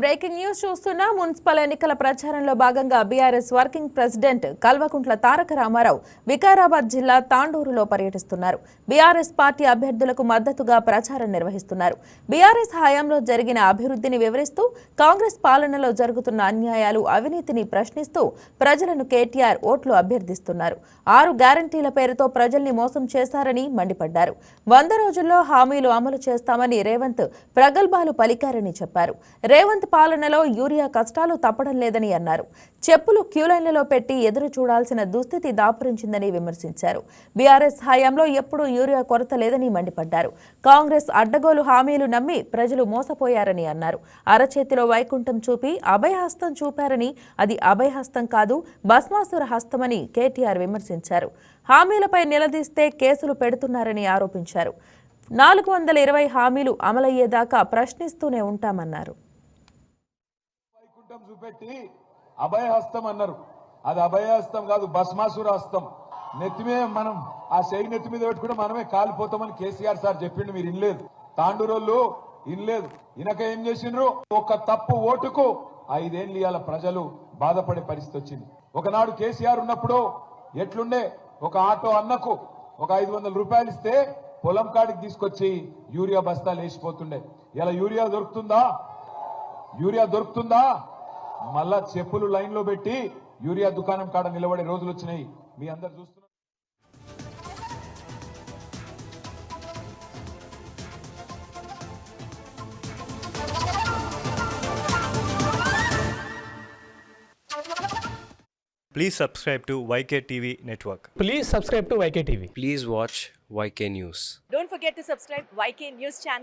Breaking news చూస్తున్నా. Municipal ఎన్నికల ప్రచారంలో భాగంగా BRS working president Kalvakuntla Taraka Ramarao Vikarabad జిల్లా తాండూరులో పర్యటిస్తున్నారు. బీఆర్ఎస్ పార్టీ అభ్యర్థులకు మద్దతుగా ప్రచారం నిర్వహిస్తున్నారు. బీఆర్ఎస్ హయాంలో జరిగిన అభివృద్ధిని వివరిస్తూ, కాంగ్రెస్ పాలనలో జరుగుతున్న అన్యాయాలు, అవినీతిని ప్రశ్నిస్తూ ప్రజలను కేటీఆర్ ఓట్లు అభ్యర్థిస్తున్నారు. 6 గ్యారంటీల పేరుతో ప్రజల్ని మోసం చేశారని మండిపడ్డారు. 100 రోజుల్లో హామీలు అమలు చేస్తామని రేవంత్ ప్రగల్భాలు పలికారని చెప్పారు. రేవంత్ పాలనలో యూరియా కష్టాలు తప్పడం లేదని అన్నారు. చెప్పులు క్యూలైన్లలో పెట్టి ఎదురు చూడాల్సిన దుస్థితి దాపురించిందని విమర్శించారు. బీఆర్ఎస్ హయాంలో ఎప్పుడూ యూరియా కొరత లేదని మండిపడ్డారు. కాంగ్రెస్ అడ్డగోలు హామీలు నమ్మి ప్రజలు మోసపోయారని అన్నారు. అరచేతిలో వైకుంఠం చూపి అభయహస్తం చూపారని, అది అభయహస్తం కాదు, భస్మాసుర హస్తమని కేటీఆర్ విమర్శించారు. హామీలపై నిలదీస్తే కేసులు పెడుతున్నారని ఆరోపించారు. 420 హామీలు అమలయ్యేదాకా ప్రశ్నిస్తూనే ఉంటామన్నారు. చూపెట్టి అభయహస్తం అన్నారు. అది అభయహస్తం కాదు, భస్మాసుర హస్తం. నెత్తిమే మనం ఆ శైలి నెత్తి మీద పెట్టుకుంటే మనమే కాలిపోతామని కేసీఆర్ సార్ చెప్పిండు. మీరు ఇనలేదు, తాండూరోళ్ళు ఇనలేదు. ఇనక ఏం చేసిండ్రు? ఒక తప్పు ఓటుకు 5 ఏళ్ళు ఇవాళ ప్రజలు బాధపడే పరిస్థితి వచ్చింది. ఒకనాడు కేసీఆర్ ఉన్నప్పుడు ఎట్లుండే? ఒక ఆటో అన్నకు ఒక 500 రూపాయలు ఇస్తే పొలం కాడికి తీసుకొచ్చి యూరియా బస్తాలు వేసిపోతుండే. ఇలా యూరియా దొరుకుతుందా? యూరియా దొరుకుతుందా? మళ్ళా చెప్పులు లైన్ లో పెట్టి యూరియా దుకాణం కాడ నిలబడే రోజులు వచ్చినాయి. మీ అందరు చూస్తున్నారు. Please subscribe to YK TV Network. Please subscribe to YK TV. Please watch YK News. Don't forget to subscribe YK News channel.